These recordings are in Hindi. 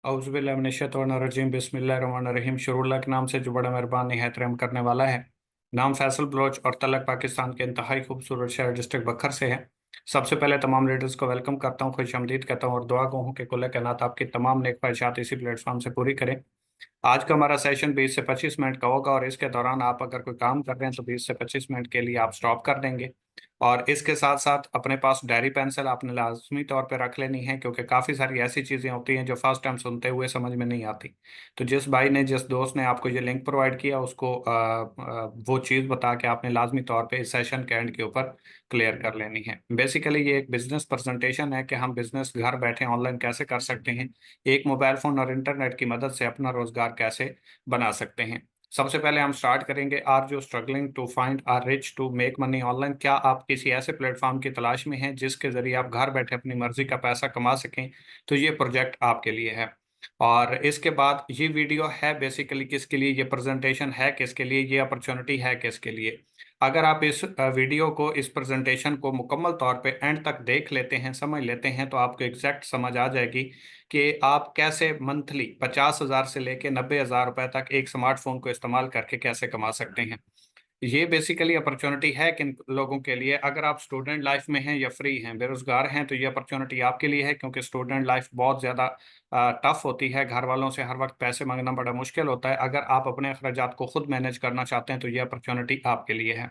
औज़ुबिल्लाहिमिनश्शैतानिर्रजीम बिस्मिल्लाहिर्रहमानिर्रहीम। शुरुल्लाह के नाम से जो बड़ा मेहरबान निहायत रहम करने वाला है। नाम फैसल बलोच और तलक पाकिस्तान के इंतहाई खूबसूरत शहर डिस्ट्रिक्ट बखर से है। सबसे पहले तमाम लीडर्स को वेलकम करता हूँ, खुशामदीद कहता हूँ और दुआ गो हूँ कि कुल्ल कायनात आपकी तमाम नेक ख्वाहिशात इसी प्लेटफॉर्म से पूरी करें। आज का हमारा सेशन 20 से 25 मिनट का होगा और इसके दौरान आप अगर कोई काम कर रहे हैं तो 20 से 25 मिनट के लिए आप स्टॉप कर देंगे। और इसके साथ साथ अपने पास डायरी पेंसिल आपने लाजमी तौर पे रख लेनी है, क्योंकि काफ़ी सारी ऐसी चीज़ें होती हैं जो फर्स्ट टाइम सुनते हुए समझ में नहीं आती। तो जिस भाई ने, जिस दोस्त ने आपको ये लिंक प्रोवाइड किया, उसको वो चीज़ बता के आपने लाजमी तौर पे इस सेशन के एंड के ऊपर क्लियर कर लेनी है। बेसिकली ये एक बिजनेस प्रेजेंटेशन है कि हम बिजनेस घर बैठे ऑनलाइन कैसे कर सकते हैं, एक मोबाइल फ़ोन और इंटरनेट की मदद से अपना रोज़गार कैसे बना सकते हैं। सबसे पहले हम स्टार्ट करेंगे, are you struggling to find or rich to make money online. क्या आप किसी ऐसे प्लेटफॉर्म की तलाश में हैं जिसके ज़रिए आप घर बैठे अपनी मर्ज़ी का पैसा कमा सकें? तो ये प्रोजेक्ट आपके लिए है। और इसके बाद ये वीडियो है बेसिकली किसके लिए, ये प्रेजेंटेशन है किसके लिए, ये अपॉर्चुनिटी है किसके लिए। अगर आप इस वीडियो को, इस प्रेजेंटेशन को मुकम्मल तौर पे एंड तक देख लेते हैं, समझ लेते हैं, तो आपको एग्जैक्ट समझ आ जाएगी कि आप कैसे मंथली 50,000 से लेके 90,000 रुपए तक एक स्मार्टफोन को इस्तेमाल करके कैसे कमा सकते हैं। ये बेसिकली अपॉर्चुनिटी है किन लोगों के लिए? अगर आप स्टूडेंट लाइफ में हैं या फ्री हैं, बेरोजगार हैं, तो ये अपॉर्चुनिटी आपके लिए है, क्योंकि स्टूडेंट लाइफ बहुत ज़्यादा टफ होती है। घर वालों से हर वक्त पैसे मांगना बड़ा मुश्किल होता है। अगर आप अपने अखराजात को खुद मैनेज करना चाहते हैं तो ये अपॉर्चुनिटी आपके लिए है।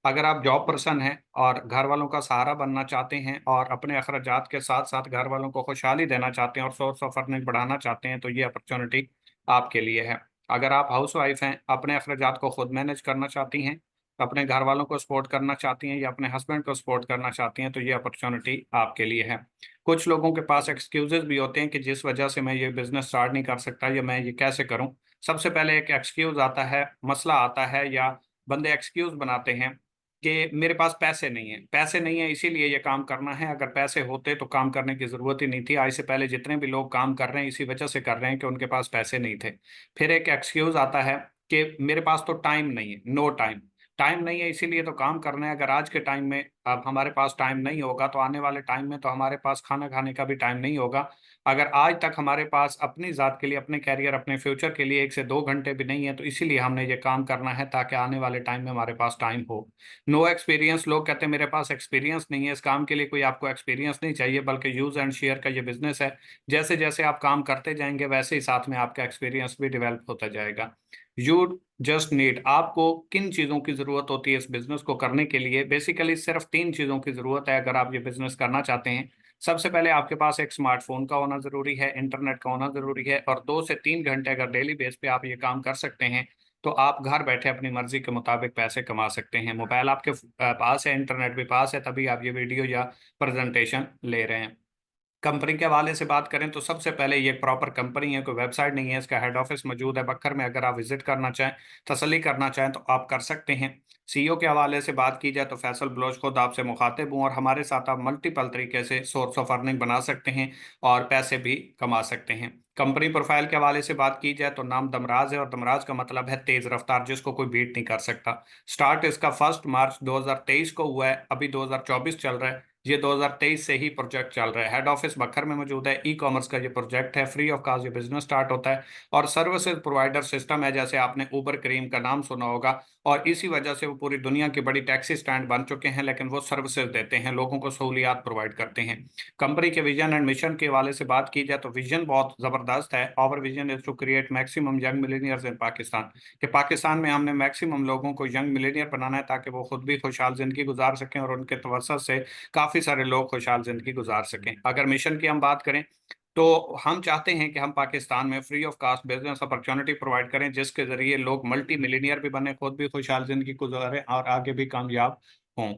अगर आप जॉब पर्सन हैं और घर वालों का सहारा बनना चाहते हैं और अपने अखराजात के साथ साथ घर वालों को खुशहाली देना चाहते हैं और सोर्स ऑफ अर्निंग बढ़ाना चाहते हैं, तो ये अपॉर्चुनिटी आपके लिए है। अगर आप हाउस वाइफ हैं, अपने अखराजात को खुद मैनेज करना चाहती हैं, अपने घर वालों को सपोर्ट करना चाहती हैं या अपने हस्बैंड को सपोर्ट करना चाहती हैं, तो ये अपॉर्चुनिटी आपके लिए है। कुछ लोगों के पास एक्सक्यूजेस भी होते हैं कि जिस वजह से मैं ये बिजनेस स्टार्ट नहीं कर सकता या मैं ये कैसे करूं। सबसे पहले एक एक्सक्यूज आता है, मसला आता है, या बंदे एक्सक्यूज बनाते हैं कि मेरे पास पैसे नहीं है, पैसे नहीं है इसीलिए ये काम करना है। अगर पैसे होते तो काम करने की ज़रूरत ही नहीं थी। आज से पहले जितने भी लोग काम कर रहे हैं इसी वजह से कर रहे हैं कि उनके पास पैसे नहीं थे। फिर एक एक्सक्यूज़ आता है कि मेरे पास तो टाइम नहीं है, नो टाइम। टाइम नहीं है इसीलिए तो काम करना है। अगर आज के टाइम में अब हमारे पास टाइम नहीं होगा तो आने वाले टाइम में तो हमारे पास खाना खाने का भी टाइम नहीं होगा। अगर आज तक हमारे पास अपनी ज़ात के लिए, अपने कैरियर, अपने फ्यूचर के लिए 1 से 2 घंटे भी नहीं है, तो इसीलिए हमने ये काम करना है ताकि आने वाले टाइम में हमारे पास टाइम हो। नो एक्सपीरियंस, लोग कहते हैं मेरे पास एक्सपीरियंस नहीं है। इस काम के लिए कोई आपको एक्सपीरियंस नहीं चाहिए, बल्कि यूज एंड शेयर का ये बिजनेस है। जैसे जैसे आप काम करते जाएंगे वैसे ही साथ में आपका एक्सपीरियंस भी डेवलप होता जाएगा। यू जस्ट नीड, आपको किन चीज़ों की ज़रूरत होती है इस बिजनेस को करने के लिए? बेसिकली सिर्फ 3 चीज़ों की ज़रूरत है अगर आप ये बिजनेस करना चाहते हैं। सबसे पहले आपके पास एक स्मार्टफोन का होना ज़रूरी है, इंटरनेट का होना ज़रूरी है, और 2 से 3 घंटे अगर डेली बेस पे आप ये काम कर सकते हैं तो आप घर बैठे अपनी मर्जी के मुताबिक पैसे कमा सकते हैं। मोबाइल आपके पास है, इंटरनेट भी पास है, तभी आप ये वीडियो या प्रेजेंटेशन ले रहे हैं। कंपनी के हवाले से बात करें तो सबसे पहले ये प्रॉपर कंपनी है, कोई वेबसाइट नहीं है। इसका हेड ऑफिस मौजूद है बक्कर में। अगर आप विजिट करना चाहें, तसल्ली करना चाहें तो आप कर सकते हैं। सीईओ के हवाले से बात की जाए तो फैसल बलोच खुद आपसे मुखातिब हूँ और हमारे साथ आप मल्टीपल तरीके से सोर्स ऑफ अर्निंग बना सकते हैं और पैसे भी कमा सकते हैं। कंपनी प्रोफाइल के हवाले से बात की जाए तो नाम दमराज है और दमराज का मतलब है तेज रफ्तार, जिसको कोई बीट नहीं कर सकता। स्टार्ट इसका 1 मार्च 2023 को हुआ है, अभी 2024 चल रहा है। ये 2023 से ही प्रोजेक्ट चल रहा है। हेड ऑफिस बखर में मौजूद है। ई कॉमर्स का ये प्रोजेक्ट है, फ्री ऑफ कॉस्ट ये बिजनेस स्टार्ट होता है और सर्विसेज प्रोवाइडर सिस्टम है। जैसे आपने उबर करीम का नाम सुना होगा और इसी वजह से वो पूरी दुनिया की बड़ी टैक्सी स्टैंड बन चुके हैं, लेकिन वो सर्विसेज देते हैं, लोगों को सहूलियात प्रोवाइड करते हैं। कंपनी के विजन एंड मिशन के हवाले से बात की जाए तो विजन बहुत जबरदस्त है। Our vision is to create maximum young millionaires in Pakistan, कि पाकिस्तान में हमने मैक्सिमम लोगों को यंग मिलेनियर बनाना है ताकि वो खुद भी खुशहाल जिंदगी गुजार सकें और उनके तवसत से काफी सारे लोग खुशहाल जिंदगी गुजार सकें। अगर मिशन की हम बात करें तो हम चाहते हैं कि हम पाकिस्तान में free of cost business opportunity provide करें, जिसके जरिए लोग मल्टी मिलीनियर भी बने, खुद भी खुशहाल जिंदगी गुजारें और आगे भी कामयाब हों।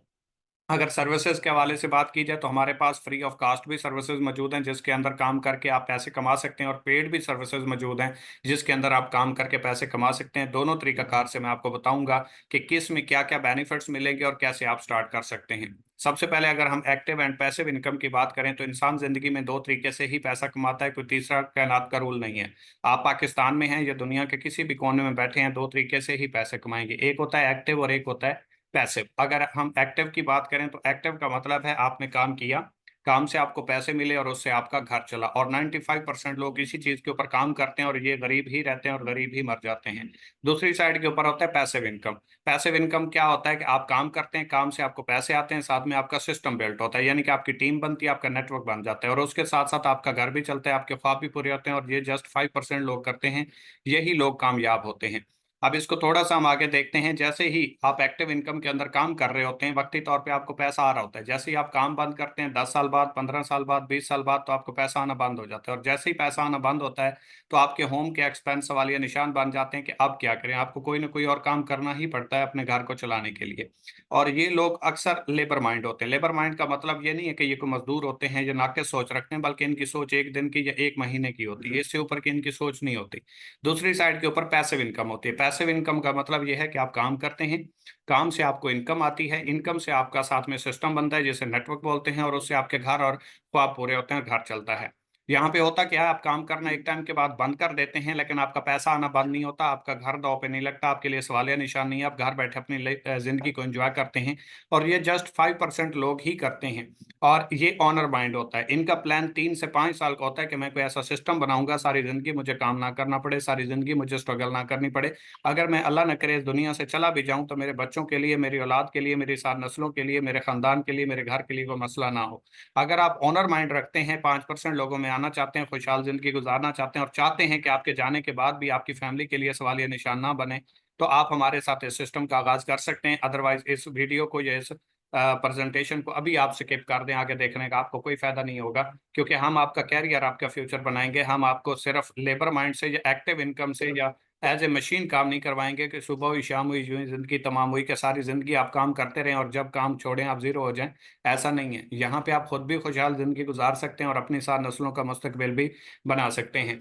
अगर सर्विसेज के हवाले से बात की जाए तो हमारे पास फ्री ऑफ कास्ट भी सर्विसेज मौजूद हैं जिसके अंदर काम करके आप पैसे कमा सकते हैं, और पेड भी सर्विसेज मौजूद हैं जिसके अंदर आप काम करके पैसे कमा सकते हैं। दोनों तरीकाकार से मैं आपको बताऊंगा कि किस में क्या क्या बेनिफिट्स मिलेंगे और कैसे आप स्टार्ट कर सकते हैं। सबसे पहले अगर हम एक्टिव एंड पैसिव इनकम की बात करें तो इंसान जिंदगी में 2 तरीके से ही पैसा कमाता है, कोई तीसरा कायनात का रूल नहीं है। आप पाकिस्तान में हैं या दुनिया के किसी भी कोने में बैठे हैं, 2 तरीके से ही पैसे कमाएंगे, एक होता है एक्टिव और एक होता है पैसिव। अगर हम एक्टिव की बात करें तो एक्टिव का मतलब है आपने काम किया, काम से आपको पैसे मिले और उससे आपका घर चला। और 95% लोग इसी चीज के ऊपर काम करते हैं और ये गरीब ही रहते हैं और गरीब ही मर जाते हैं। दूसरी साइड के ऊपर होता है पैसिव इनकम। पैसिव इनकम क्या होता है कि आप काम करते हैं, काम से आपको पैसे आते हैं, साथ में आपका सिस्टम बिल्ट होता है, यानी कि आपकी टीम बनती है, आपका नेटवर्क बन जाता है, और उसके साथ साथ आपका घर भी चलता है, आपके ख्वाब भी पूरे होते हैं। और ये जस्ट 5% लोग करते हैं, यही लोग कामयाब होते हैं। अब इसको थोड़ा सा हम आगे देखते हैं। जैसे ही आप एक्टिव इनकम के अंदर काम कर रहे होते हैं, वक्ती तौर पे आपको पैसा आ रहा होता है। जैसे ही आप काम बंद करते हैं, 10 साल बाद, 15 साल बाद, 20 साल बाद, तो आपको पैसा आना बंद हो जाता है। और जैसे ही पैसा आना बंद होता है तो आपके होम के एक्सपेंस वाले निशान बन जाते हैं कि अब क्या करें, आपको कोई ना कोई और काम करना ही पड़ता है अपने घर को चलाने के लिए। और ये लोग अक्सर लेबर माइंड होते हैं। लेबर माइंड का मतलब ये नहीं है कि ये कोई मजदूर होते हैं, ये नाकिस सोच रखते हैं, बल्कि इनकी सोच एक दिन की या एक महीने की होती है, इससे ऊपर की इनकी सोच नहीं होती। दूसरी साइड के ऊपर पैसिव इनकम होती है। पैसिव इनकम का मतलब यह है कि आप काम करते हैं, काम से आपको इनकम आती है, इनकम से आपका साथ में सिस्टम बनता है जिसे नेटवर्क बोलते हैं, और उससे आपके घर और ख्वाब पूरे होते हैं, घर चलता है। यहाँ पे होता क्या है, आप काम करना एक टाइम के बाद बंद कर देते हैं, लेकिन आपका पैसा आना बंद नहीं होता, आपका घर दांव पे नहीं लगता, आपके लिए सवालिया निशान नहीं है, आप घर बैठे अपनी जिंदगी को एंजॉय करते हैं। और ये जस्ट 5% लोग ही करते हैं। और ये ऑनर माइंड होता है। इनका प्लान 3 से 5 साल का होता है कि मैं कोई ऐसा सिस्टम बनाऊंगा, सारी जिंदगी मुझे काम ना करना पड़े, सारी जिंदगी मुझे स्ट्रगल ना करनी पड़े। अगर मैं अल्लाह न करे इस दुनिया से चला भी जाऊं तो मेरे बच्चों के लिए, मेरी औलाद के लिए, मेरी सात नस्लों के लिए, मेरे खानदान के लिए, मेरे घर के लिए कोई मसला ना हो। अगर आप ऑनर माइंड रखते हैं, 5% लोगों में आना चाहते हैं, खुशहाल जिंदगी गुजारना चाहते हैं, और चाहते हैं कि आपके जाने के बाद भी आपकी फैमिली के लिए सवालिया निशान ना बने, तो आप हमारे साथ इस सिस्टम का आगाज कर सकते हैं। अदरवाइज इस वीडियो को या इस प्रेजेंटेशन को अभी आप स्किप कर दें, आगे देखने का आपको कोई फायदा नहीं होगा। क्योंकि हम आपका कैरियर, आपका फ्यूचर बनाएंगे। हम आपको सिर्फ लेबर माइंड से या एक्टिव इनकम से या एज ए मशीन काम नहीं करवाएंगे कि सुबह हुई शाम हुई यूं ही जिंदगी तमाम हुई, कि सारी जिंदगी आप काम करते रहें और जब काम छोड़ें आप जीरो हो जाएं। ऐसा नहीं है। यहाँ पे आप खुद भी खुशहाल जिंदगी गुजार सकते हैं और अपनी सात नस्लों का मुस्तकबिल भी बना सकते हैं।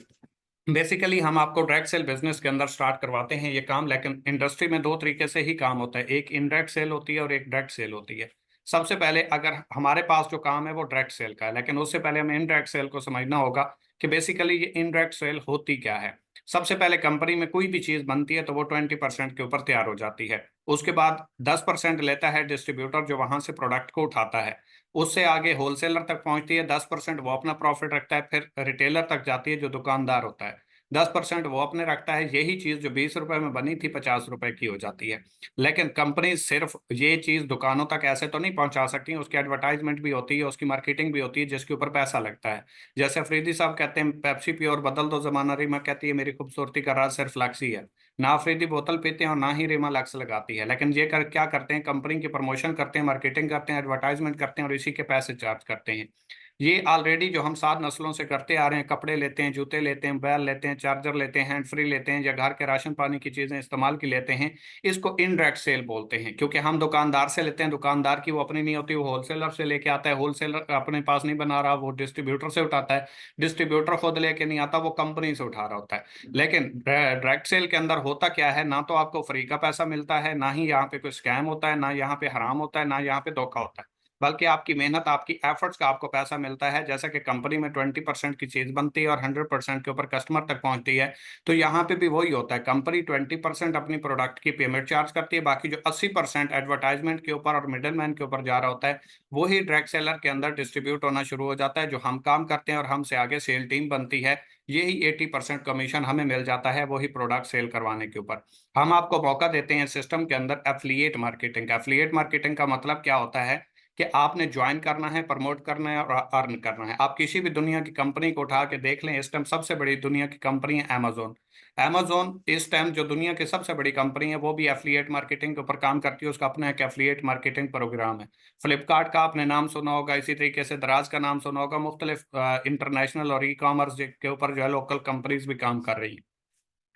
बेसिकली हम आपको डायरेक्ट सेल बिजनेस के अंदर स्टार्ट करवाते हैं ये काम। लेकिन इंडस्ट्री में दो तरीके से ही काम होता है, एक इनडायरेक्ट सेल होती है और एक डायरेक्ट सेल होती है। सबसे पहले अगर हमारे पास जो काम है वो डायरेक्ट सेल का है, लेकिन उससे पहले हमें इनडायरेक्ट सेल को समझना होगा कि बेसिकली ये इनडायरेक्ट सेल होती क्या है। सबसे पहले कंपनी में कोई भी चीज बनती है तो वो 20% के ऊपर तैयार हो जाती है। उसके बाद 10% लेता है डिस्ट्रीब्यूटर, जो वहां से प्रोडक्ट को उठाता है। उससे आगे होलसेलर तक पहुंचती है, 10% वो अपना प्रॉफिट रखता है। फिर रिटेलर तक जाती है जो दुकानदार होता है, 10% वो अपने रखता है। यही चीज जो 20 रुपए में बनी थी 50 रुपए की हो जाती है। लेकिन कंपनी सिर्फ ये चीज दुकानों तक ऐसे तो नहीं पहुंचा सकती, उसकी एडवर्टाइजमेंट भी होती है, उसकी मार्केटिंग भी होती है, जिसके ऊपर पैसा लगता है। जैसे अफरीदी साहब कहते हैं पेप्सी पियो और बदल दो जमाना, रीमा कहती है मेरी खूबसूरती का राज सिर्फ लक्स ही है। ना अफरीदी बोतल पीते हैं और ना ही रीमा लक्स लगाती है, लेकिन ये कर क्या करते हैं, कंपनी की प्रमोशन करते हैं, मार्केटिंग करते हैं, एडवर्टाइजमेंट करते हैं और इसी के पैसे चार्ज करते हैं। ये ऑलरेडी जो हम 7 नस्लों से करते आ रहे हैं, कपड़े लेते हैं, जूते लेते हैं, बैल लेते हैं, चार्जर लेते हैं, हैंड फ्री लेते हैं, या घर के राशन पानी की चीजें इस्तेमाल की लेते हैं, इसको इनडायरेक्ट सेल बोलते हैं। क्योंकि हम दुकानदार से लेते हैं, दुकानदार की वो अपनी नहीं होती, वो होलसेलर से लेके आता है, होलसेलर अपने पास नहीं बना रहा, वो डिस्ट्रीब्यूटर से उठाता है, डिस्ट्रीब्यूटर खुद लेके नहीं आता, वो कंपनी से उठा रहा होता है। लेकिन डायरेक्ट सेल के अंदर होता क्या है, ना तो आपको फ्री का पैसा मिलता है, ना ही यहाँ पे कोई स्कैम होता है, ना यहाँ पे हराम होता है, ना यहाँ पे धोखा होता है, बल्कि आपकी मेहनत, आपकी एफर्ट्स का आपको पैसा मिलता है। जैसा कि कंपनी में 20% की चीज बनती है और 100% के ऊपर कस्टमर तक पहुंचती है, तो यहाँ पे भी वही होता है। कंपनी 20% अपनी प्रोडक्ट की पेमेंट चार्ज करती है, बाकी जो 80% एडवर्टाइजमेंट के ऊपर और मिडल मैन के ऊपर जा रहा होता है, वही डायरेक्ट सेलर के अंदर डिस्ट्रीब्यूट होना शुरू हो जाता है। जो हम काम करते हैं और हमसे आगे सेल टीम बनती है, यही 80% कमीशन हमें मिल जाता है वही प्रोडक्ट सेल करवाने के ऊपर। हम आपको मौका देते हैं सिस्टम के अंदर एफिलिएट मार्केटिंग का। एफिलिएट मार्केटिंग का मतलब क्या होता है कि आपने ज्वाइन करना है, प्रमोट करना है और अर्न करना है। आप किसी भी दुनिया की कंपनी को उठा के देख लें, इस टाइम सबसे बड़ी दुनिया की कंपनी है अमेजोन। अमेजोन इस टाइम जो दुनिया की सबसे बड़ी कंपनी है, वो भी एफिलिएट मार्केटिंग के ऊपर काम करती है। उसका अपना एक एफिलिएट मार्केटिंग प्रोग्राम है। फ्लिपकार्ट का आपने नाम सुना होगा, इसी तरीके से दराज का नाम सुना होगा। मुख्तलिफ इंटरनेशनल और ई कॉमर्स के ऊपर जो है लोकल कंपनीज भी काम कर रही है।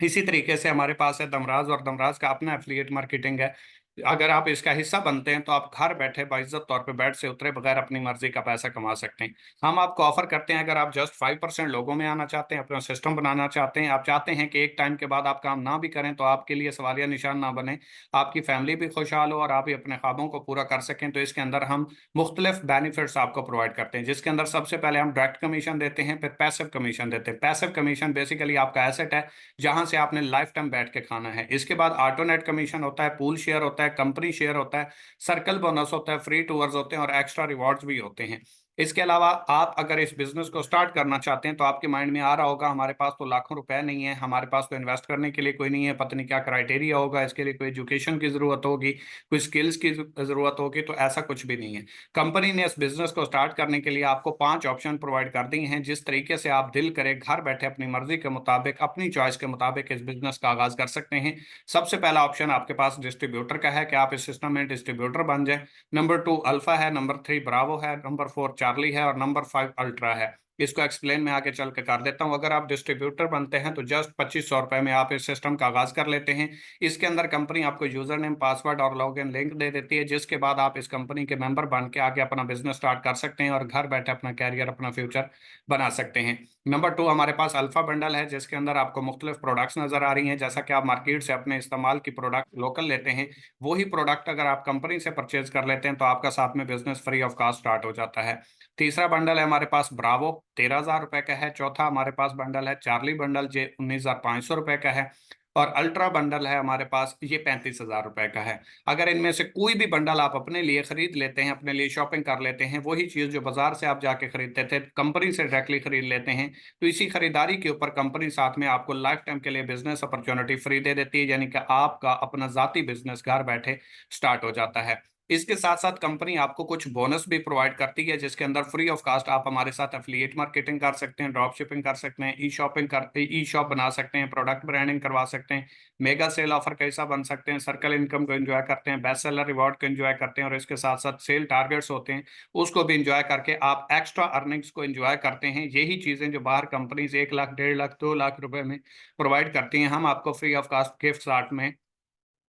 इसी तरीके से हमारे पास है दमराज, और दमराज का अपना एफिलिएट मार्केटिंग है। अगर आप इसका हिस्सा बनते हैं तो आप घर बैठे बाइज्जत तौर पे बेड से उतरे बगैर अपनी मर्जी का पैसा कमा सकते हैं। हम आपको ऑफर करते हैं, अगर आप जस्ट 5% लोगों में आना चाहते हैं, अपना सिस्टम बनाना चाहते हैं, आप चाहते हैं कि एक टाइम के बाद आप काम ना भी करें तो आपके लिए सवालिया निशान ना बने, आपकी फैमिली भी खुशहाल हो और आप भी अपने ख्वाबों को पूरा कर सकें, तो इसके अंदर हम मुख्तलिफ बेनिफिट्स आपको प्रोवाइड करते हैं। जिसके अंदर सबसे पहले हम डायरेक्ट कमीशन देते हैं, फिर पैसिव कमीशन देते हैं। पैसिव कमीशन बेसिकली आपका एसेट है जहां से आपने लाइफ टाइम बैठ के खाना है। इसके बाद ऑटोनेट कमीशन होता है, पूल शेयर होता है, कंपनी शेयर होता है, सर्कल बोनस होता है, फ्री टूर्स होते हैं और एक्स्ट्रा रिवॉर्ड्स भी होते हैं। इसके अलावा आप अगर इस बिजनेस को स्टार्ट करना चाहते हैं तो आपके माइंड में आ रहा होगा हमारे पास तो लाखों रुपए नहीं है, हमारे पास तो इन्वेस्ट करने के लिए कोई नहीं है, पता नहीं क्या क्राइटेरिया होगा, इसके लिए कोई एजुकेशन की जरूरत होगी, कोई स्किल्स की जरूरत होगी। तो ऐसा कुछ भी नहीं है। कंपनी ने इस बिजनेस को स्टार्ट करने के लिए आपको 5 ऑप्शन प्रोवाइड कर दिए हैं, जिस तरीके से आप दिल करे घर बैठे अपनी मर्जी के मुताबिक, अपनी चॉइस के मुताबिक इस बिजनेस का आगाज कर सकते हैं। सबसे पहला ऑप्शन आपके पास डिस्ट्रीब्यूटर का है कि आप इस सिस्टम में डिस्ट्रीब्यूटर बन जाए। नंबर 2 अल्फा है, नंबर 3 ब्रावो है, नंबर 4 चार्ली है और नंबर 5 अल्ट्रा है। इसको एक्सप्लेन मैं आगे चल के कर देता हूं। अगर आप डिस्ट्रीब्यूटर बनते हैं तो जस्ट 2500 रुपए में आप इस सिस्टम का आगाज कर लेते हैं। इसके अंदर कंपनी आपको यूजर नेम, पासवर्ड और लॉगिन लिंक दे देती है, जिसके बाद आप इस कंपनी के मेंबर बन के आगे अपना बिजनेस स्टार्ट कर सकते हैं और घर बैठे अपना कैरियर, अपना फ्यूचर बना सकते हैं। नंबर 2 हमारे पास अल्फा बंडल है, जिसके अंदर आपको मुख्तलिफ प्रोडक्ट्स नजर आ रही हैं। जैसा कि आप मार्केट से अपने इस्तेमाल की प्रोडक्ट लोकल लेते हैं, वही प्रोडक्ट अगर आप कंपनी से परचेज कर लेते हैं तो आपका साथ में business free of cost start हो जाता है। तीसरा बंडल है हमारे पास ब्रावो, 13,000 रुपए का है। चौथा हमारे पास बंडल है चार्ली बंडल, जो 19,500 रुपए का है। और अल्ट्रा बंडल है हमारे पास, ये 35,000 रुपए का है। अगर इनमें से कोई भी बंडल आप अपने लिए खरीद लेते हैं, अपने लिए शॉपिंग कर लेते हैं, वही चीज जो बाजार से आप जाके खरीदते थे कंपनी से डायरेक्टली खरीद लेते हैं, तो इसी खरीदारी के ऊपर कंपनी साथ में आपको लाइफ टाइम के लिए बिजनेस अपॉर्चुनिटी फ्री दे देती है, यानी कि आपका अपना जाती बिजनेस घर बैठे स्टार्ट हो जाता है। इसके साथ साथ कंपनी आपको कुछ बोनस भी प्रोवाइड करती है, जिसके अंदर फ्री ऑफ कास्ट आप हमारे साथ एफिलिएट मार्केटिंग कर सकते हैं, ड्रॉप शिपिंग कर सकते हैं, ई शॉप बना सकते हैं, प्रोडक्ट ब्रांडिंग करवा सकते हैं, मेगा सेल ऑफर कैसा बन सकते हैं, सर्कल इनकम को एंजॉय करते हैं, बेस्ट सेलर रिवॉर्ड को एंजॉय करते हैं, और इसके साथ साथ सेल टारगेट्स होते हैं उसको भी एंजॉय करके आप एक्स्ट्रा अर्निंग्स को एंजॉय करते हैं। यही चीजें जो बाहर कंपनीज 1 लाख, 1.5 लाख, 2 लाख रुपए में प्रोवाइड करती हैं, हम आपको free of cost gift art में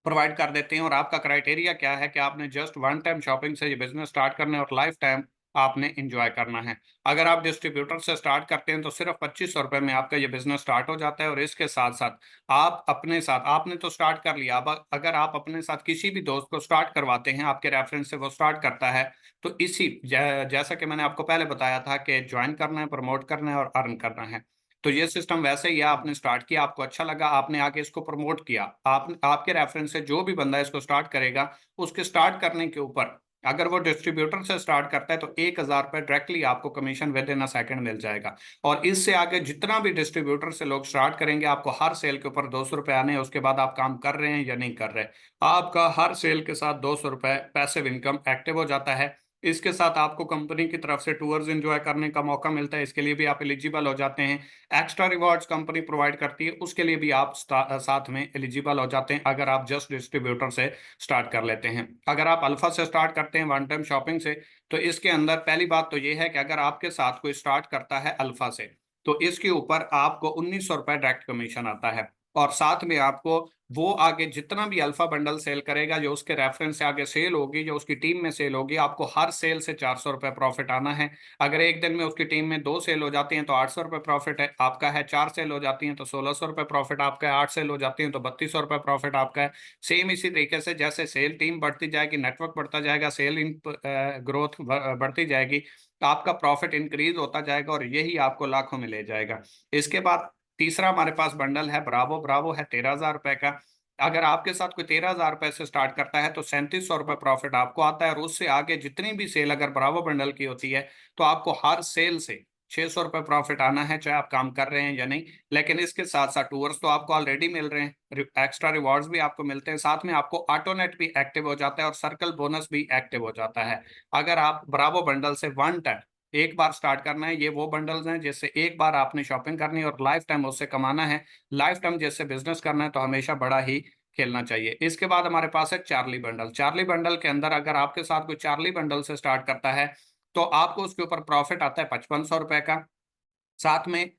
प्रोवाइड कर देते हैं। और आपका क्राइटेरिया क्या है कि आपने जस्ट वन टाइम शॉपिंग से ये बिजनेस स्टार्ट करना है और लाइफ टाइम आपने इंजॉय करना है। अगर आप डिस्ट्रीब्यूटर से स्टार्ट करते हैं तो सिर्फ 2500 रुपए में आपका ये बिजनेस स्टार्ट हो जाता है। और इसके साथ साथ आप अपने साथ, आपने तो स्टार्ट कर लिया, अब अगर आप अपने साथ किसी भी दोस्त को स्टार्ट करवाते हैं, आपके रेफरेंस से वो स्टार्ट करता है, तो जैसा कि मैंने आपको पहले बताया था कि ज्वाइन करना है, प्रमोट करना है और अर्न करना है। तो ये सिस्टम वैसे ही है, आपने स्टार्ट किया, आपको अच्छा लगा, आपने आगे इसको प्रमोट किया, आपके रेफरेंस से जो भी बंदा इसको स्टार्ट करेगा, उसके स्टार्ट करने के ऊपर अगर वो डिस्ट्रीब्यूटर से स्टार्ट करता है तो 1,000 रुपए डायरेक्टली आपको commission within a second मिल जाएगा। और इससे आगे जितना भी डिस्ट्रीब्यूटर से लोग स्टार्ट करेंगे, आपको हर सेल के ऊपर 200 रुपए आने हैं। उसके बाद आप काम कर रहे हैं या नहीं कर रहे, आपका हर सेल के साथ 200 रुपए पैसिव इनकम एक्टिव हो जाता है। इसके साथ आपको कंपनी की तरफ से टूर्स एंजॉय करने का मौका मिलता है, इसके लिए भी आप एलिजिबल हो जाते हैं। एक्स्ट्रा रिवॉर्ड्स कंपनी प्रोवाइड करती है, उसके लिए भी आप साथ में एलिजिबल हो जाते हैं अगर आप जस्ट डिस्ट्रीब्यूटर से स्टार्ट कर लेते हैं। अगर आप अल्फा से स्टार्ट करते हैं वन टाइम शॉपिंग से, तो इसके अंदर पहली बात तो ये है कि अगर आपके साथ कोई स्टार्ट करता है अल्फा से, तो इसके ऊपर आपको 1,900 रुपए डायरेक्ट कमीशन आता है। और साथ में आपको वो आगे जितना भी अल्फा बंडल सेल करेगा, जो उसके रेफरेंस से आगे सेल होगी, जो उसकी टीम में सेल होगी, आपको हर सेल से 400 रुपए प्रॉफिट आना है। अगर एक दिन में उसकी टीम में 2 सेल हो जाती हैं तो 800 रुपए प्रॉफिट है आपका है, 4 सेल हो जाती हैं तो 1,600 रुपए प्रॉफिट आपका है, 8 सेल हो जाती हैं तो 3,200 रुपए प्रॉफिट आपका है। सेम इसी तरीके से जैसे सेल टीम बढ़ती जाएगी, नेटवर्क बढ़ता जाएगा, सेल इन ग्रोथ बढ़ती जाएगी, तो आपका प्रॉफिट इंक्रीज होता जाएगा और यही आपको लाखों में ले जाएगा। इसके बाद तीसरा हमारे पास बंडल है ब्रावो। ब्रावो है 13,000 रुपए का। अगर आपके साथ कोई 13,000 रुपए से स्टार्ट करता है तो 3,700 रुपए प्रॉफिट आपको आता है। और उससे आगे जितनी भी सेल अगर ब्रावो बंडल की होती है, तो आपको हर सेल से 600 रुपए प्रॉफिट आना है, चाहे आप काम कर रहे हैं या नहीं। लेकिन इसके साथ साथ टूर्स तो आपको ऑलरेडी मिल रहे हैं, एक्स्ट्रा रिवॉर्ड्स भी आपको मिलते हैं, साथ में आपको ऑटोनेट भी एक्टिव हो जाता है और सर्कल बोनस भी एक्टिव हो जाता है। अगर आप ब्रावो बंडल से वन टाइम एक बार स्टार्ट करना है, ये वो बंडल्स हैं जिससे एक बार आपने शॉपिंग करनी है और लाइफ टाइम उससे कमाना है, लाइफ टाइम जैसे बिजनेस करना है, तो हमेशा बड़ा ही खेलना चाहिए। इसके बाद हमारे पास है चार्ली बंडल। चार्ली बंडल के अंदर अगर आपके साथ कोई चार्ली बंडल से स्टार्ट करता है, तो आपको उसके ऊपर प्रॉफिट आता है 5,500 रुपए का। साथ में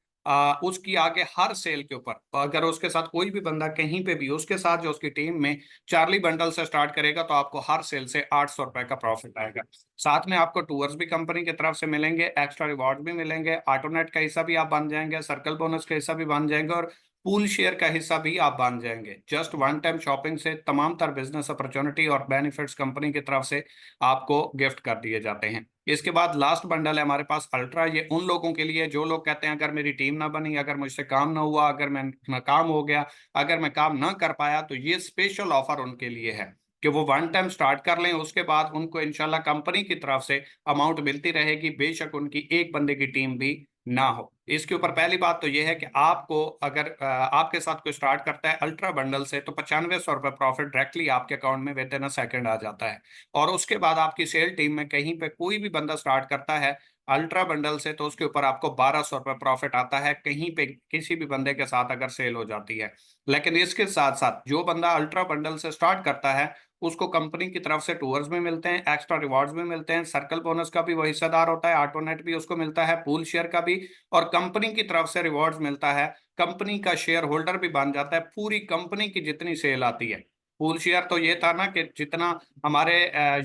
उसकी आगे हर सेल के ऊपर अगर उसके साथ कोई भी बंदा कहीं पे भी उसके साथ जो उसकी टीम में चार्ली बंडल से स्टार्ट करेगा, तो आपको हर सेल से 800 रुपए का प्रॉफिट आएगा। साथ में आपको टूर्स भी कंपनी की तरफ से मिलेंगे, एक्स्ट्रा रिवॉर्ड भी मिलेंगे, ऑटोनेट का हिस्सा भी आप बन जाएंगे, सर्कल बोनस का हिस्सा भी बन जाएंगे और पूल शेयर का हिस्सा भी आप बन जाएंगे। जस्ट वन टाइम शॉपिंग से तमाम तर बिजनेस अपॉर्चुनिटी और बेनिफिट्स कंपनी की तरफ से आपको गिफ्ट कर दिए जाते हैं। इसके बाद लास्ट बंडल है हमारे पास अल्ट्रा। ये उन लोगों के लिए जो लोग कहते हैं अगर मेरी टीम ना बनी, अगर मुझसे काम ना हुआ, अगर मैं नाकाम हो गया, अगर मैं काम ना कर पाया, तो ये स्पेशल ऑफर उनके लिए है। कि वो वन टाइम स्टार्ट कर लें, उसके बाद उनको इंशाल्लाह कंपनी की तरफ से अमाउंट मिलती रहेगी, बेशक उनकी एक बंदे की टीम भी ना हो। इसके ऊपर पहली बात तो यह है कि आपको अगर आपके साथ कोई स्टार्ट करता है अल्ट्रा बंडल से, तो 9500 रुपये प्रॉफिट डायरेक्टली आपके अकाउंट में विद इन अ सेकेंड आ जाता है। और उसके बाद आपकी सेल टीम में कहीं पे कोई भी बंदा स्टार्ट करता है अल्ट्रा बंडल से, तो उसके ऊपर आपको 1200 रुपये प्रॉफिट आता है कहीं पे किसी भी बंदे के साथ अगर सेल हो जाती है। लेकिन इसके साथ साथ जो बंदा अल्ट्रा बंडल से स्टार्ट करता है उसको कंपनी की तरफ से टूर्स भी मिलते हैं, एक्स्ट्रा रिवॉर्ड्स भी मिलते हैं, सर्कल बोनस का भी वो हिस्सेदार होता है, ऑटोनेट भी उसको मिलता है, पूल शेयर का भी, और कंपनी की तरफ से रिवॉर्ड्स मिलता है, कंपनी का शेयर होल्डर भी बन जाता है। पूरी कंपनी की जितनी सेल आती है, पूल शेयर तो ये था ना कि जितना हमारे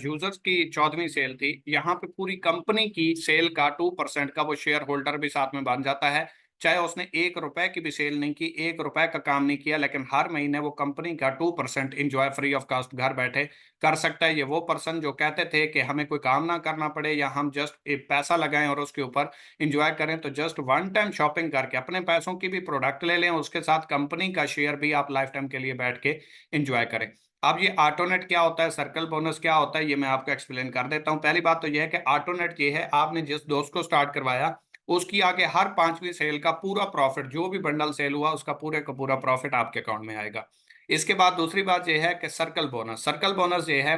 यूजर्स की 14वीं सेल थी, यहाँ पे पूरी कंपनी की सेल का 2% का वो शेयर होल्डर भी साथ में बन जाता है। चाहे उसने 1 रुपए की भी सेल नहीं की, 1 रुपए का काम नहीं किया, लेकिन हर महीने वो कंपनी का 2% इंजॉय फ्री ऑफ कॉस्ट घर बैठे कर सकता है। ये वो पर्सन जो कहते थे कि हमें कोई काम ना करना पड़े या हम जस्ट एक पैसा लगाएं और उसके ऊपर इंजॉय करें, तो जस्ट वन टाइम शॉपिंग करके अपने पैसों की भी प्रोडक्ट ले लें, उसके साथ कंपनी का शेयर भी आप लाइफ टाइम के लिए बैठ के इंजॉय करें। अब ये ऑटोनेट क्या होता है, सर्कल बोनस क्या होता है, ये मैं आपको एक्सप्लेन कर देता हूँ। पहली बात तो ये है कि ऑटोनेट ये है, आपने जिस दोस्त को स्टार्ट करवाया उसकी आगे हर 5वीं सेल का पूरा प्रॉफिट, जो भी बंडल सेल हुआ उसका पूरे का पूरा प्रॉफिट आपके अकाउंट में आएगा। इसके बाद दूसरी बात यह है कि सर्कल बोनस, सर्कल बोनस ये है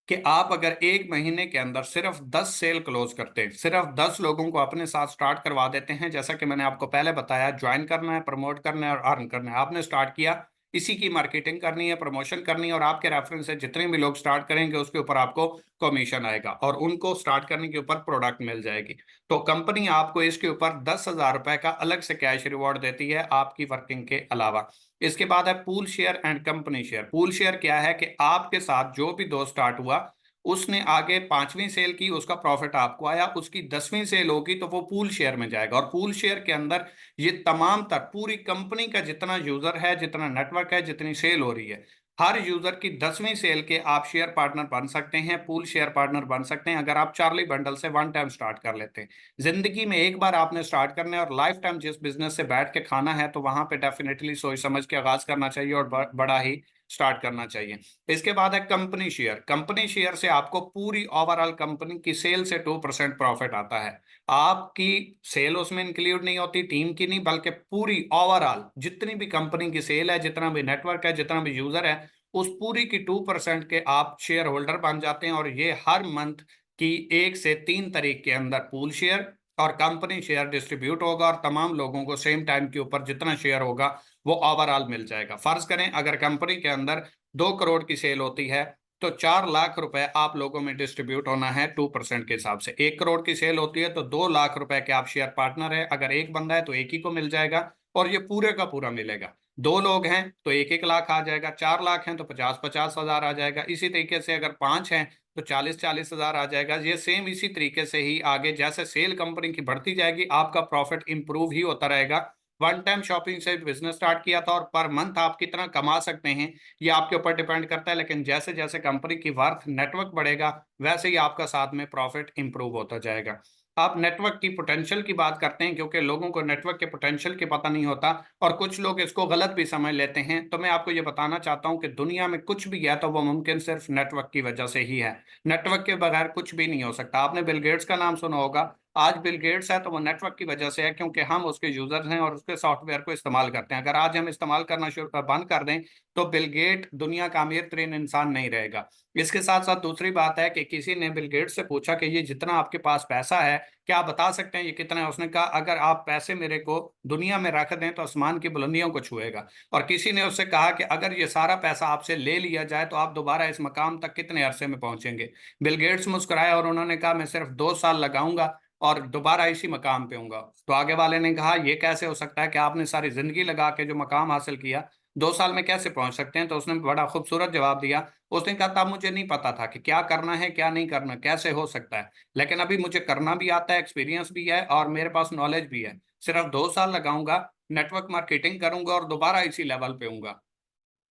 कि आप अगर एक महीने के अंदर सिर्फ 10 सेल क्लोज करते हैं, सिर्फ 10 लोगों को अपने साथ स्टार्ट करवा देते हैं, जैसा कि मैंने आपको पहले बताया, ज्वाइन करना है, प्रमोट करना है और अर्न करना है, आपने स्टार्ट किया, इसी की मार्केटिंग करनी है, प्रमोशन करनी है, और आपके रेफरेंस से जितने भी लोग स्टार्ट करेंगे उसके ऊपर आपको कमीशन आएगा और उनको स्टार्ट करने के ऊपर प्रोडक्ट मिल जाएगी। तो कंपनी आपको इसके ऊपर 10,000 रुपए का अलग से कैश रिवॉर्ड देती है आपकी वर्किंग के अलावा। इसके बाद है pool share and company share. Pool share क्या है कि आपके साथ जो भी दोस्त स्टार्ट हुआ, उसने आगे 5वीं सेल की, उसका प्रॉफिट आपको आया, उसकी 10वीं सेल होगी तो वो पूल शेयर में जाएगा। और पूल शेयर के अंदर ये तमाम तक पूरी कंपनी का जितना यूजर है, जितना नेटवर्क है, जितनी सेल हो रही है, हर यूजर की 10वीं सेल के आप शेयर पार्टनर बन सकते हैं, पूल शेयर पार्टनर बन सकते हैं, अगर आप चार्ली बंडल से वन टाइम स्टार्ट कर लेते हैं। जिंदगी में एक बार आपने स्टार्ट करना है और लाइफ टाइम जिस बिजनेस से बैठ के खाना है, तो वहां पे डेफिनेटली सोच समझ के आगाज करना चाहिए और बड़ा ही स्टार्ट करना चाहिए। इसके बाद है कंपनी शेयर। कंपनी शेयर से आपको पूरी ओवरऑल कंपनी की सेल से 2% प्रॉफिट आता है। आपकी सेल उसमें इंक्लूड नहीं होती, टीम की नहीं, बल्कि पूरी ओवरऑल जितनी भी कंपनी की सेल है, जितना भी नेटवर्क है, जितना भी यूजर है, उस पूरी की 2% के आप शेयर होल्डर बन जाते हैं। और ये हर मंथ की 1 से 3 तारीख के अंदर पूल शेयर और कंपनी शेयर डिस्ट्रीब्यूट होगा और तमाम लोगों को सेम टाइम के ऊपर जितना शेयर होगा वो ओवरऑल मिल जाएगा। फर्ज करें अगर कंपनी के अंदर 2 करोड़ की सेल होती है, तो 4 लाख रुपए आप लोगों में डिस्ट्रीब्यूट होना है 2% के हिसाब से। 1 करोड़ की सेल होती है तो 2 लाख रुपए के आप शेयर पार्टनर है, अगर एक बंदा है तो एक ही को मिल जाएगा और ये पूरे का पूरा मिलेगा। 2 लोग हैं तो 1-1 लाख आ जाएगा, 4 लाख हैं तो 50-50 हजार आ जाएगा, इसी तरीके से अगर 5 हैं तो 40-40 हजार आ जाएगा। ये सेम इसी तरीके से ही आगे जैसे सेल कंपनी की बढ़ती जाएगी, आपका प्रॉफिट इंप्रूव ही होता रहेगा। वन टाइम शॉपिंग से बिजनेस स्टार्ट किया था और पर मंथ आप कितना कमा सकते हैं ये आपके ऊपर डिपेंड करता है, लेकिन जैसे जैसे कंपनी की वर्थ नेटवर्क बढ़ेगा वैसे ही आपका साथ में प्रॉफिट इंप्रूव होता जाएगा। आप नेटवर्क की पोटेंशियल की बात करते हैं, क्योंकि लोगों को नेटवर्क के पोटेंशियल के पता नहीं होता और कुछ लोग इसको गलत भी समझ लेते हैं, तो मैं आपको ये बताना चाहता हूं कि दुनिया में कुछ भी है तो वो मुमकिन सिर्फ नेटवर्क की वजह से ही है। नेटवर्क के बगैर कुछ भी नहीं हो सकता। आपने बिल गेट्स का नाम सुना होगा, आज बिल गेट्स है तो वो नेटवर्क की वजह से है, क्योंकि हम उसके यूजर्स हैं और उसके सॉफ्टवेयर को इस्तेमाल करते हैं। अगर आज हम इस्तेमाल करना शुरू बंद कर दें तो बिल गेट दुनिया का अमीर तरीन इंसान नहीं रहेगा। इसके साथ साथ दूसरी बात है कि किसी ने बिल गेट्स से पूछा कि ये जितना आपके पास पैसा है, क्या आप बता सकते हैं ये कितना है? उसने कहा अगर आप पैसे मेरे को दुनिया में रख दें तो आसमान की बुलंदियों को छुएगा। और किसी ने उससे कहा कि अगर ये सारा पैसा आपसे ले लिया जाए तो आप दोबारा इस मकाम तक कितने अरसे में पहुंचेंगे? बिल गेट्स मुस्कुराए और उन्होंने कहा मैं सिर्फ 2 साल लगाऊंगा और दोबारा इसी मकाम पे हूंगा। तो आगे वाले ने कहा ये कैसे हो सकता है कि आपने सारी जिंदगी लगा के जो मकाम हासिल किया 2 साल में कैसे पहुंच सकते हैं? तो उसने बड़ा खूबसूरत जवाब दिया। उसने कहा तब मुझे नहीं पता था कि क्या करना है क्या नहीं करना, कैसे हो सकता है, लेकिन अभी मुझे करना भी आता है, एक्सपीरियंस भी है और मेरे पास नॉलेज भी है। सिर्फ 2 साल लगाऊंगा, नेटवर्क मार्केटिंग करूंगा और दोबारा इसी लेवल पे हूंगा।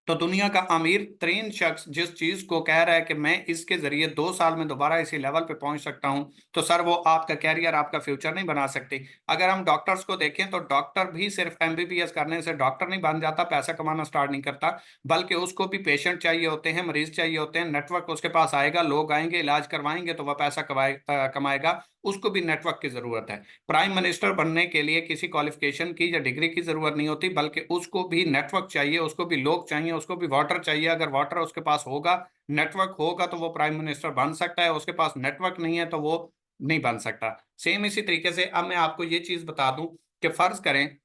तो दुनिया का अमीर तरीन शख्स जिस चीज को कह रहा है कि मैं इसके जरिए 2 साल में दोबारा इसी लेवल पे पहुंच सकता हूं, तो सर वो आपका कैरियर, आपका फ्यूचर नहीं बना सकती। अगर हम डॉक्टर्स को देखें तो डॉक्टर भी सिर्फ एमबीबीएस करने से डॉक्टर नहीं बन जाता, पैसा कमाना स्टार्ट नहीं करता, बल्कि उसको भी पेशेंट चाहिए होते हैं, मरीज चाहिए होते हैं, नेटवर्क उसके पास आएगा, लोग आएंगे, इलाज करवाएंगे तो वह पैसा कमाएगा, उसको भी नेटवर्क की जरूरत है। प्राइम मिनिस्टर बनने के लिए किसी क्वालिफिकेशन की या डिग्री की जरूरत नहीं होती, बल्कि उसको भी नेटवर्क चाहिए, उसको भी लोग चाहिए, उसको भी वाटर चाहिए। अगर वाटर उसके पास होगा, नेटवर्क होगा, तो वो प्राइम मिनिस्टर बन सकता है। उसके पास नेटवर्क नहीं है तो वो नहीं बन सकता। सेम इसी तरीके से अब मैं आपको ये चीज बता दूं कि फर्ज करें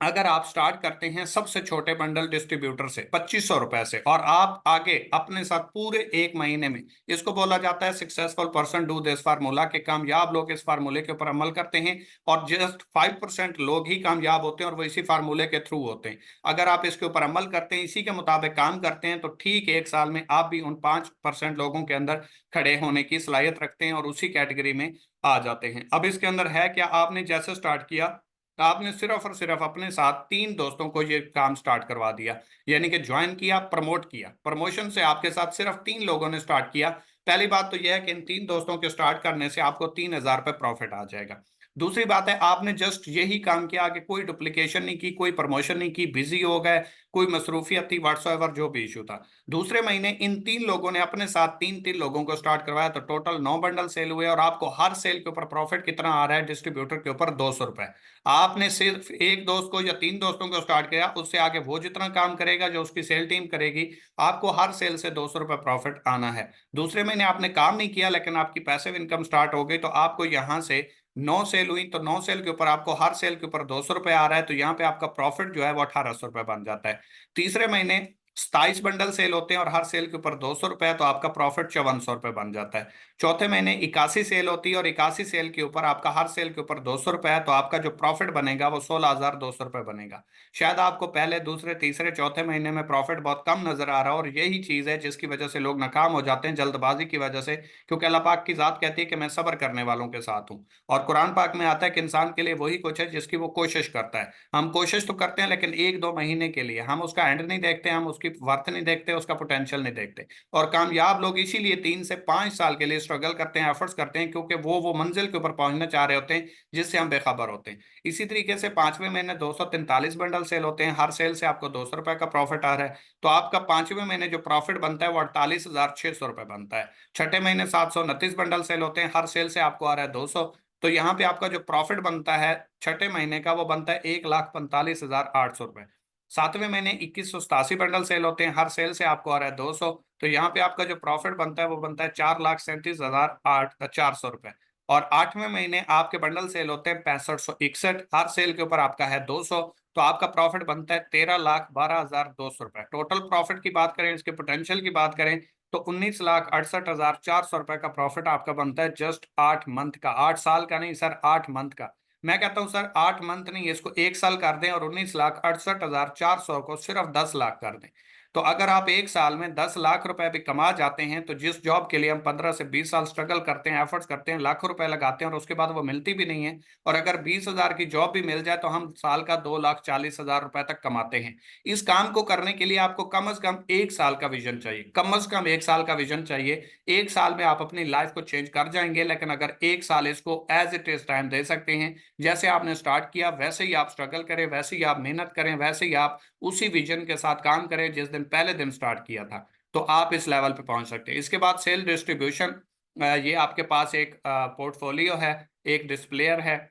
अगर आप स्टार्ट करते हैं सबसे छोटे बंडल डिस्ट्रीब्यूटर से 2500 रुपए से, और आप आगे अपने साथ पूरे 1 महीने में, इसको बोला जाता है successful person do this formula, के कामयाब लोग इस फार्मूले के ऊपर अमल करते हैं, और जस्ट 5% लोग ही कामयाब होते हैं और वो इसी फार्मूले के थ्रू होते हैं। अगर आप इसके ऊपर अमल करते हैं, इसी के मुताबिक काम करते हैं, तो ठीक 1 साल में आप भी उन 5% लोगों के अंदर खड़े होने की सलाहियत रखते हैं और उसी कैटेगरी में आ जाते हैं। अब इसके अंदर है क्या, आपने जैसे स्टार्ट किया, तो आपने सिर्फ और सिर्फ अपने साथ 3 दोस्तों को ये काम स्टार्ट करवा दिया, यानी कि ज्वाइन किया, प्रमोट किया। प्रमोशन से आपके साथ सिर्फ 3 लोगों ने स्टार्ट किया। पहली बात तो यह है कि इन 3 दोस्तों के स्टार्ट करने से आपको 3000 रुपये प्रॉफिट आ जाएगा। दूसरी बात है, आपने जस्ट यही काम किया कि कोई डुप्लीकेशन नहीं की, कोई प्रमोशन नहीं की, बिजी हो गए, कोई मसरूफियत थी, व्हाट्सएवर जो भी इशू था। दूसरे महीने इन 3 लोगों ने अपने साथ 3 3 लोगों को स्टार्ट करवाया, तो टोटल 9 बंडल सेल हुए, और आपको हर सेल के ऊपर प्रॉफिट कितना आ रहा है, डिस्ट्रीब्यूटर के ऊपर 200 रुपए। आपने सिर्फ एक दोस्त को या 3 दोस्तों को स्टार्ट किया, उससे आगे वो जितना काम करेगा, जो उसकी सेल टीम करेगी, आपको हर सेल से 200 रुपये प्रॉफिट आना है। दूसरे महीने आपने काम नहीं किया लेकिन आपकी पैसिव इनकम स्टार्ट हो गई, तो आपको यहाँ से 9 सेल हुई, तो 9 सेल के ऊपर आपको हर सेल के ऊपर 200 रुपये आ रहा है, तो यहाँ पे आपका प्रॉफिट जो है वो 1800 रुपये बन जाता है। तीसरे महीने 27 बंडल सेल होते हैं और हर सेल के ऊपर 200 रुपये, तो आपका प्रॉफिट 5400 रुपये बन जाता है। चौथे महीने 81 सेल होती है और 81 सेल के ऊपर आपका हर सेल के ऊपर 200 रुपये है, तो आपका जो प्रॉफिट बनेगा वो 16,200 रुपये बनेगा। शायद आपको पहले, दूसरे, तीसरे, चौथे महीने में प्रॉफिट बहुत कम नजर आ रहा है, और यही चीज है जिसकी वजह से लोग नाकाम हो जाते हैं, जल्दबाजी की वजह से। क्योंकि अल्लाह पाक की जात कहती है कि मैं सब्र करने वालों के साथ हूँ, और कुरान पाक में आता है कि इंसान के लिए वही कुछ है जिसकी वो कोशिश करता है। हम कोशिश तो करते हैं लेकिन 1 2 महीने के लिए, हम उसका एंड नहीं देखते, हम उसकी वर्थ नहीं देखते, उसका पोटेंशियल नहीं देखते। और कामयाब लोग इसीलिए 3 से 5 साल के लिए स्ट्रगल करते हैं, एफर्ट्स करते हैं, क्योंकि वो मंजिल के ऊपर पहुंचना चाह रहे होते हैं जिससे हम बेखबर होते हैं। इसी तरीके से 5वें महीने 243 बंडल सेल होते हैं, हर सेल से आपको 200 रुपए का प्रॉफिट आ रहा है, तो आपका 5वें महीने जो प्रॉफिट बनता है वो 48,600 रुपये बनता है। छठे महीने 729 बंडल सेल होते हैं, हर सेल से आपको आ रहा है 200, तो यहाँ पे आपका जो प्रॉफिट बनता है छठे महीने का वो बनता है 1,45,800 रुपये। सातवें महीने 2187 बंडल सेल होते हैं, हर सेल से आपको आ रहा है 200, तो यहाँ पे आपका जो प्रॉफिट बनता है वो बनता है 4,37,800 रुपये। और आठवें महीने आपके बंडल सेल होते हैं 6561, हर सेल के ऊपर आपका है 200, तो आपका प्रॉफिट बनता है 13,12,200 रुपये। टोटल प्रॉफिट की बात करें, इसके पोटेंशियल की बात करें, तो 19,68,400 रुपये का प्रॉफिट आपका बनता है जस्ट 8 मंथ का। 8 साल का नहीं सर, 8 मंथ का। मैं कहता हूं सर 8 मंथ नहीं, इसको 1 साल कर दें और 19,68,400 को सिर्फ 10 लाख कर दें। तो अगर आप 1 साल में 10 लाख रुपए भी कमा जाते हैं, तो जिस जॉब के लिए हम 15 से 20 साल स्ट्रगल करते हैं, एफर्ट्स करते हैं, लाखों रुपए लगाते हैं, और उसके बाद वो मिलती भी नहीं है, और अगर 20,000 की जॉब भी मिल जाए तो हम साल का 2,40,000 रुपए तक कमाते हैं। इस काम को करने के लिए आपको कम से कम 1 साल का विजन चाहिए, कम से कम 1 साल का विजन चाहिए। 1 साल में आप अपनी लाइफ को चेंज कर जाएंगे, लेकिन अगर 1 साल इसको एज इट इज टाइम दे सकते हैं, जैसे आपने स्टार्ट किया वैसे ही आप स्ट्रगल करें, वैसे ही आप मेहनत करें, वैसे ही आप उसी विजन के साथ काम करें जिस दिन पहले दिन स्टार्ट किया था, तो आप इस लेवल पे पहुंच सकते हैं। इसके बाद सेल डिस्ट्रीब्यूशन, ये आपके पास एक पोर्टफोलियो है, एक डिस्प्लेयर है।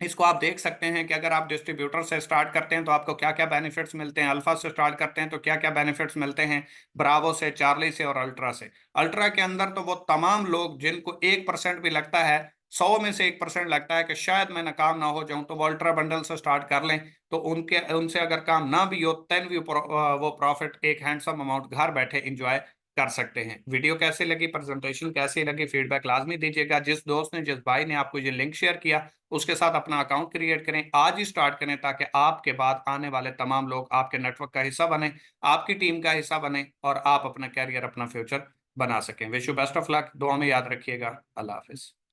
इसको आप देख सकते हैं कि अगर आप डिस्ट्रीब्यूटर से स्टार्ट करते हैं तो आपको क्या क्या बेनिफिट्स मिलते हैं, अल्फा से स्टार्ट करते हैं तो क्या क्या बेनिफिट्स मिलते हैं, ब्रावो से, चार्ली से और अल्ट्रा से। अल्ट्रा के अंदर तो वो तमाम लोग जिनको 1% भी लगता है, 100 में से 1% लगता है कि शायद मैं नाकाम ना हो जाऊं, तो वो अल्ट्रा बंडल से स्टार्ट कर लें, तो उनके उनसे अगर काम ना भी हो, देन भी वो प्रॉफिट एक हैंडसम अमाउंट घर बैठे इंजॉय कर सकते हैं। वीडियो कैसी लगी, प्रेजेंटेशन कैसी लगी, फीडबैक लाजमी दीजिएगा। जिस दोस्त ने, जिस भाई ने आपको ये लिंक शेयर किया, उसके साथ अपना अकाउंट क्रिएट करें, आज ही स्टार्ट करें, ताकि आपके बाद आने वाले तमाम लोग आपके नेटवर्क का हिस्सा बने, आपकी टीम का हिस्सा बने, और आप अपना कैरियर, अपना फ्यूचर बना सकें। Wish you best of luck, दुआ में याद रखिएगा। अल्लाह हाफिज।